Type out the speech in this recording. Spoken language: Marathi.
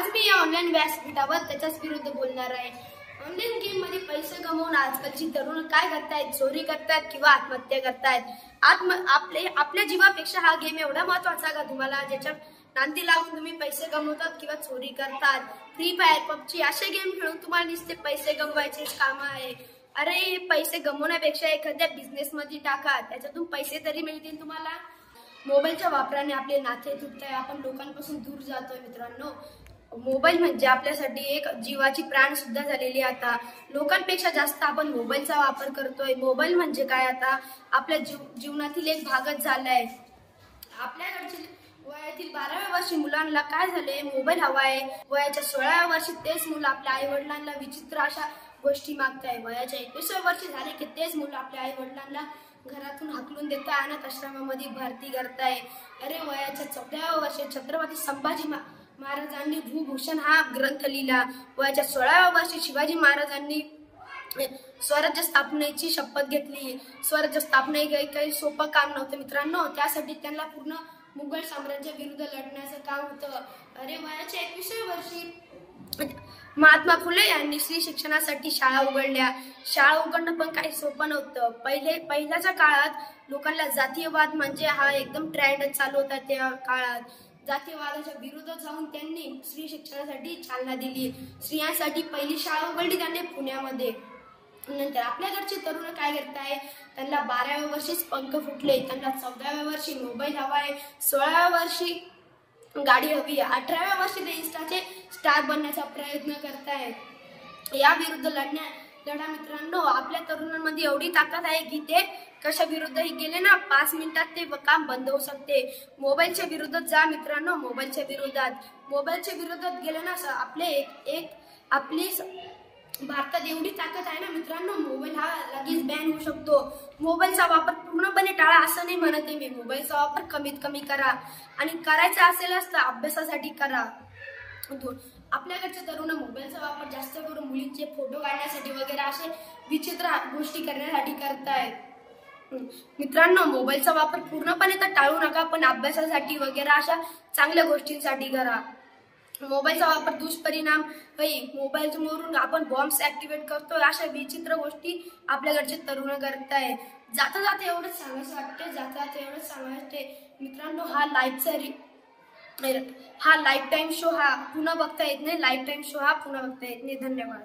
आज मी या ऑनलाईन व्यासपीठावर त्याच्याच विरुद्ध बोलणार आहे। ऑनलाईन गेम मध्ये पैसे गमावून आजकालची तरुण काय करतायत, चोरी करतायत किंवा आत्महत्या करतायत। आपल्या जीवापेक्षा हा गेम एवढा महत्त्वाचा का तुम्हाला, ज्याच्या नांदी लागून तुम्ही पैसे गमावतात किंवा चोरी करतात। फ्री फायर, पबजी असे गेम खेळून तुम्हाला नुसते पैसे गमवायचे काम आहे। अरे पैसे गमवण्यापेक्षा एखाद्या बिझनेस मध्ये टाका, त्याच्यातून पैसे तरी मिळतील तुम्हाला। मोबाईलच्या वापराने आपले नाते तुटताय, आपण लोकांपासून दूर जातोय। मित्रांनो, मोबाईल म्हणजे आपल्यासाठी एक जीवाची प्राण सुद्धा झालेली आता। लोकांपेक्षा जास्त आपण मोबाईलचा वापर करतोय। मोबाईल म्हणजे काय आता आपल्या जीवनातील एक भागच झालाय। आपल्याकडचे वयातील 12व्या वर्षी मुलांना काय झाले, मोबाईल हवाय। वयाच्या 16व्या वर्षी तेच मुलं आपल्या आई वडिलांना विचित्र अशा गोष्टी मागताय। वयाच्या 21व्या वर्षी झाले की तेच मुलं आपल्या आई वडिलांना घरातून हाकलून देताय, अनाथ आश्रमामध्ये भरती करताय। अरे वयाच्या 14व्या वर्षी छत्रपती संभाजी महाराजांनी भूभूषण हा ग्रंथ लिहिला। वयाच्या 16व्या वर्षी शिवाजी महाराजांनी स्वराज्य स्थापनेची शपथ घेतली। स्वराज्य स्थापना हे काही सोपं काम नव्हतं मित्रांनो, त्यासाठी त्यांना पूर्ण मुघल साम्राज्य विरुद्ध लढण्याचं काम होतं। अरे वयाच्या 21व्या वर्षी महात्मा फुले यांनी स्त्री शिक्षणासाठी शाळा उघडल्या। शाळा उघडणं पण काही सोपं नव्हतं। पहिल्याच्या काळात लोकांना जातीयवाद म्हणजे हा एकदम ट्रेंड चालू होता। त्या काळात जातीयवादाच्या विरोधात जाऊन त्यांनी स्त्री शिक्षणासाठी चालना दिली। स्त्रियांसाठी पहिली शाळा उघडली त्यांनी पुण्यामध्ये। नंतर आपल्याकडचे तरुण काय करताय, त्यांना 12व्या वर्षीच पंख फुटले, त्यांना 14व्या वर्षी मोबाईल हवाय, 16व्या वर्षी गाडी हवी, 18व्या वर्षी ते इन्स्टाचे स्टार बनण्याचा प्रयत्न करतायत। या विरुद्ध लढा मित्रांनो, आपल्या तरुणांमध्ये एवढी ताकद आहे की ते कशा विरुद्धही गेले ना 5 मिनिटात ते काम बंद होऊ शकते। मोबाईलच्या विरोधात जा मित्रांनो, मोबाईलच्या विरोधात गेले ना आपली भारतात एवढी ताकद आहे ना मित्रांनो, मोबाईल हा लगेच बॅन होऊ शकतो। मोबाईलचा वापर पूर्णपणे टाळा असं नाही म्हणत आहे मी, मोबाईलचा वापर कमीत कमी करा आणि करायचा असेलच तर अभ्यासासाठी करा। आपल्याकडचे तरुण मोबाईलचा वापर जास्त करून मुलींचे फोटो काढण्यासाठी वगैरे असे विचित्र गोष्टी करण्यासाठी करतायत। मित्रांनो, मोबाईलचा वापर पूर्णपणे तर टाळू नका, पण अभ्यासासाठी वगैरे अशा चांगल्या गोष्टींसाठी करा। मोबाईलचा वापर दुष्परिणाम मोबाईलवरून आपण बॉम्ब्स ऍक्टिव्हेट करतोय, अशा विचित्र गोष्टी आपल्याकडचे तरुण करताय। जाता एवढंच सांगायचं वाटते मित्रांनो, हा लाईफ टाइम शो हा पुन्हा बघता येत नाही। धन्यवाद।